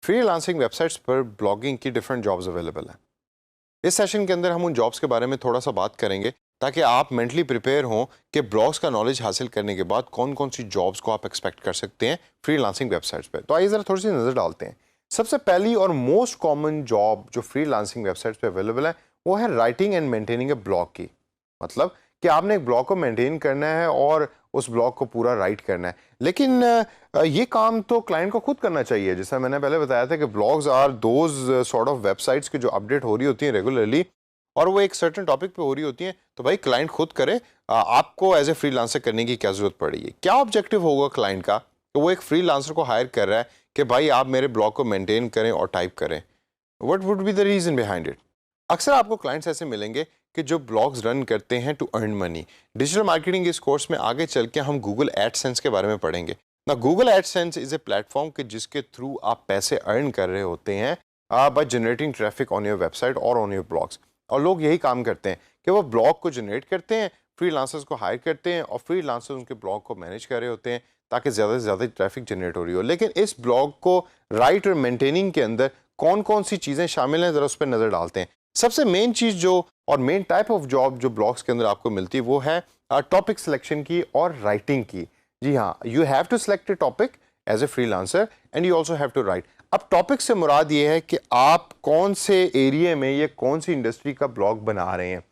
Freelancing websites पर blogging की different jobs available हैं। इस सेशन के अंदर हम उन जॉब्स के बारे में थोड़ा सा बात करेंगे ताकि आप मेंटली प्रिपेयर हों कि ब्लॉग्स का नॉलेज हासिल करने के बाद कौन कौन सी जॉब्स को आप एक्सपेक्ट कर सकते हैं फ्रीलांसिंग वेबसाइट्स पे। तो आइए ज़रा थोड़ी सी नज़र डालते हैं। सबसे पहली और मोस्ट कॉमन जॉब जो फ्रीलांसिंग वेबसाइट्स पे अवेलेबल है वो है writing and maintaining A blog की। मतलब कि आपने एक ब्लॉग को मेंटेन करना है और उस ब्लॉग को पूरा राइट करना है। लेकिन ये काम तो क्लाइंट को खुद करना चाहिए। जैसा मैंने पहले बताया था कि blogs are those sort of websites की जो अपडेट हो रही होती हैं रेगुलरली और वो एक सर्टेन टॉपिक पे हो रही होती हैं, तो भाई क्लाइंट खुद करे। आपको एज ए फ्रीलांसर करने की क्या जरूरत पड़ेगी? क्या ऑब्जेक्टिव होगा क्लाइंट का? तो वो एक फ्रीलांसर को हायर कर रहा है कि भाई आप मेरे ब्लॉग को मेंटेन करें और टाइप करें। What would be the reason behind it? अक्सर आपको क्लाइंट्स ऐसे मिलेंगे कि जो ब्लॉग्स रन करते हैं to earn money. Digital marketing इस कोर्स में आगे चल के हम गूगल एडसेंस के बारे में पढ़ेंगे ना। Google AdSense is a platform कि जिसके थ्रू आप पैसे अर्न कर रहे होते हैं by generating traffic on your website और ऑन योर ब्लॉग्स। और लोग यही काम करते हैं कि वो ब्लॉग को जनरेट करते हैं, फ्रीलांसर्स को हायर करते हैं और फ्रीलांसर्स उनके ब्लॉग को मैनेज कर रहे होते हैं ताकि ज़्यादा से ज़्यादा ट्रैफिक जनरेट हो रही हो। लेकिन इस ब्लॉग को राइट और मेंटेनिंग के अंदर कौन कौन सी चीज़ें शामिल हैं, ज़रा उस पर नज़र डालते हैं। सबसे मेन चीज़ जो और मेन टाइप ऑफ जॉब जो ब्लॉग्स के अंदर आपको मिलती है वो है टॉपिक सिलेक्शन की और राइटिंग की। जी हाँ, you have to select a topic as a freelancer and you also have to write. अब टॉपिक से मुराद ये है कि आप कौन से एरिया में या कौन सी इंडस्ट्री का ब्लॉग बना रहे हैं।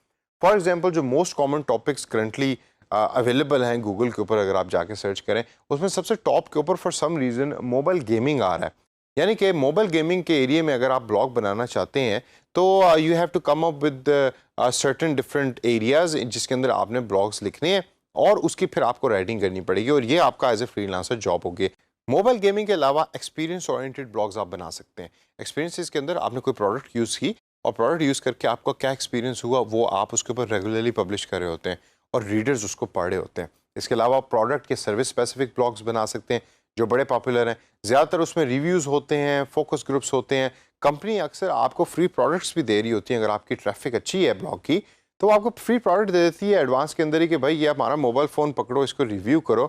फॉर एग्जाम्पल जो most common topics currently available हैं गूगल के ऊपर, अगर आप जाके सर्च करें उसमें सबसे टॉप के ऊपर for some reason mobile gaming आ रहा है। यानी कि मोबाइल गेमिंग के एरिया में अगर आप ब्लॉग बनाना चाहते हैं तो you have to come up with certain different areas जिसके अंदर आपने ब्लॉग्स लिखने हैं और उसकी फिर आपको राइटिंग करनी पड़ेगी और ये आपका एज ए फ्रीलांसर जॉब होगी। मोबाइल गेमिंग के अलावा एक्सपीरियंस ओरिएंटेड ब्लॉग्स आप बना सकते हैं। एक्सपीरियंसेस के अंदर आपने कोई प्रोडक्ट यूज़ की और प्रोडक्ट यूज़ करके आपका क्या एक्सपीरियंस हुआ वो आप उसके ऊपर रेगुलरली पब्लिश कर रहे होते हैं और रीडर्स उसको पढ़ रहे होते हैं। इसके अलावा आप प्रोडक्ट के सर्विस स्पेसिफिक ब्लॉग्स बना सकते हैं जो बड़े पॉपुलर हैं। ज़्यादातर उसमें रिव्यूज़ होते हैं, फोकस ग्रुप्स होते हैं। कंपनी अक्सर आपको फ्री प्रोडक्ट्स भी दे रही होती हैं। अगर आपकी ट्रैफिक अच्छी है ब्लॉग की तो वो आपको फ्री प्रोडक्ट दे देती है एडवांस के अंदर ही कि भाई ये हमारा मोबाइल फ़ोन पकड़ो, इसको रिव्यू करो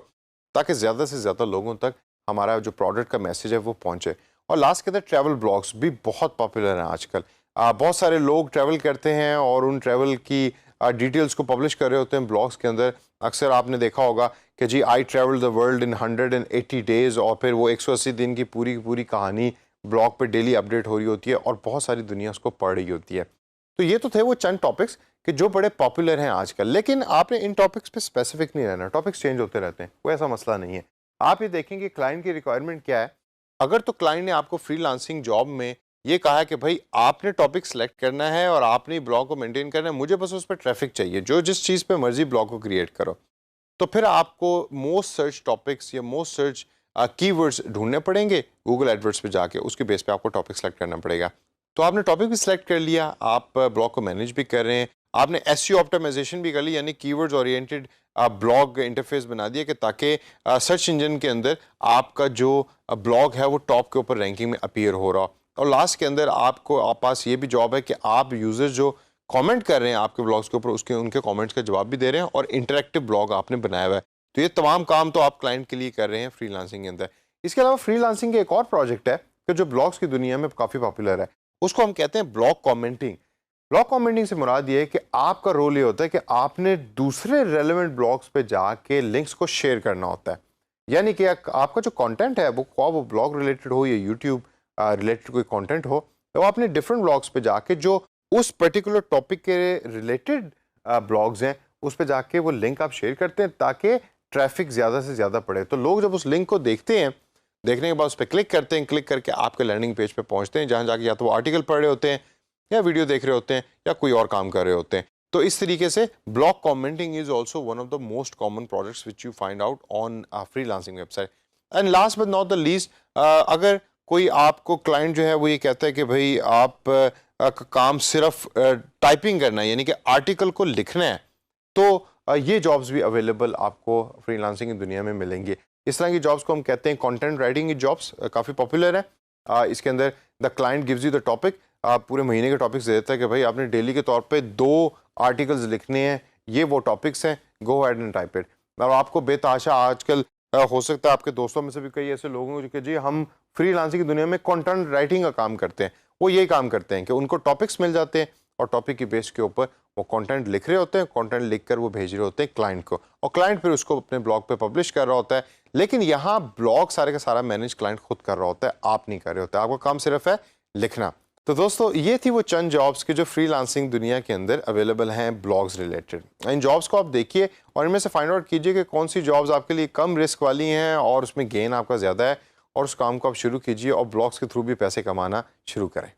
ताकि ज़्यादा से ज़्यादा लोगों तक हमारा जो प्रोडक्ट का मैसेज है वो पहुँचे। और लास्ट के अंदर ट्रैवल ब्लॉग्स भी बहुत पॉपुलर हैं आजकल। बहुत सारे लोग ट्रैवल करते हैं और उन ट्रैवल की डिटेल्स को पब्लिश कर रहे होते हैं ब्लॉग्स के अंदर। अक्सर आपने देखा होगा कि जी I travel the world in 180 days और फिर वो 180 दिन की पूरी कहानी ब्लॉग पे डेली अपडेट हो रही होती है और बहुत सारी दुनिया उसको पढ़ रही होती है। तो ये तो थे वो चंद टॉपिक्स कि जो बड़े पॉपुलर हैं आजकल। लेकिन आपने इन टॉपिक्स पे स्पेसिफिक नहीं रहना, टॉपिक्स चेंज होते रहते हैं, कोई ऐसा मसला नहीं है। आप ये देखेंगे क्लाइंट की रिक्वायरमेंट क्या है। अगर तो क्लाइंट ने आपको फ्रीलांसिंग जॉब में ये कहा है कि भाई आपने टॉपिक सेलेक्ट करना है और आपने ब्लॉग को मेंटेन करना है, मुझे बस उस पर ट्रैफिक चाहिए, जो जिस चीज़ पे मर्जी ब्लॉग को क्रिएट करो, तो फिर आपको मोस्ट सर्च टॉपिक्स या मोस्ट सर्च कीवर्ड्स ढूंढने पड़ेंगे गूगल एडवर्ड्स पे जाके, उसके बेस पे आपको टॉपिक सेलेक्ट करना पड़ेगा। तो आपने टॉपिक भी सिलेक्ट कर लिया, आप ब्लॉग को मैनेज भी कर रहे हैं, आपने एसईओ ऑप्टिमाइजेशन भी कर ली, यानी कीवर्ड्स ओरिएंटेड ब्लॉग इंटरफेस बना दिया कि ताकि सर्च इंजन के अंदर आपका जो ब्लॉग है वो टॉप के ऊपर रैंकिंग में अपीयर हो रहा। और लास्ट के अंदर आपको आप पास ये भी जॉब है कि आप यूजर्स जो कमेंट कर रहे हैं आपके ब्लॉग्स के ऊपर उसके उनके कमेंट्स का जवाब भी दे रहे हैं और इंटरेक्टिव ब्लॉग आपने बनाया हुआ है। तो ये तमाम काम तो आप क्लाइंट के लिए कर रहे हैं फ्रीलांसिंग के अंदर। इसके अलावा फ्रीलांसिंग के एक और प्रोजेक्ट है कि जो ब्लॉग्स की दुनिया में काफ़ी पॉपुलर है, उसको हम कहते हैं ब्लॉग कमेंटिंग। ब्लॉग कमेंटिंग से मुराद ये है कि आपका रोल ये होता है कि आपने दूसरे रेलेवेंट ब्लॉग्स पे जाके लिंक्स को शेयर करना होता है। यानी कि आपका जो कंटेंट है वो ब्लॉग रिलेटेड हो या यूट्यूब रिलेटेड कोई कंटेंट हो, तो आपने डिफरेंट ब्लॉग्स पे जाके जो उस पर्टिकुलर टॉपिक के रिलेटेड ब्लॉग्स हैं उस पे जाके वो लिंक आप शेयर करते हैं ताकि ट्रैफिक ज़्यादा से ज़्यादा पड़े। तो लोग जब उस लिंक को देखते हैं, देखने के बाद उस पर क्लिक करते हैं, क्लिक करके आपके लैंडिंग पेज पे पहुंचते हैं जहां जाके या तो वो आर्टिकल पढ़ रहे होते हैं या वीडियो देख रहे होते हैं या कोई और काम कर रहे होते हैं। तो इस तरीके से blog commenting is also one of the most common products which you find out on freelancing website. And last but not the least, अगर कोई आपको क्लाइंट जो है वो ये कहता है कि भाई आप काम सिर्फ टाइपिंग करना है, यानी कि आर्टिकल को लिखना है, तो ये जॉब्स भी अवेलेबल आपको फ्रीलांसिंग की दुनिया में मिलेंगी। इस तरह की जॉब्स को हम कहते हैं कंटेंट राइटिंग की जॉब्स, काफ़ी पॉपुलर है। इसके अंदर the client gives you the topic, पूरे महीने के टॉपिक्स दे देता है कि भाई आपने डेली के तौर पे 2 आर्टिकल्स लिखने हैं, ये वो टॉपिक्स हैं, go ahead and type it. और आपको बेतहाशा आजकल हो सकता है आपके दोस्तों में से भी कई ऐसे लोग होंगे कि जी हम फ्रीलांसिंग की दुनिया में कंटेंट राइटिंग का काम करते हैं। वो यही काम करते हैं कि उनको टॉपिक्स मिल जाते हैं और टॉपिक की बेस के ऊपर वो कंटेंट लिख रहे होते हैं, कंटेंट लिखकर वो भेज रहे होते हैं क्लाइंट को, और क्लाइंट फिर उसको अपने ब्लॉग पे पब्लिश कर रहा होता है। लेकिन यहाँ ब्लॉग सारे का सारा मैनेज क्लाइंट खुद कर रहा होता है, आप नहीं कर रहे होते, आपका काम सिर्फ है लिखना। तो दोस्तों ये थी वो चंद जॉब्स की जो फ्रीलांसिंग दुनिया के अंदर अवेलेबल हैं ब्लॉग्स रिलेटेड। इन जॉब्स को आप देखिए और इनमें से फाइंड आउट कीजिए कि कौन सी जॉब्स आपके लिए कम रिस्क वाली हैं और उसमें गेन आपका ज़्यादा है, और उस काम को आप शुरू कीजिए और ब्लॉग्स के थ्रू भी पैसे कमाना शुरू करें।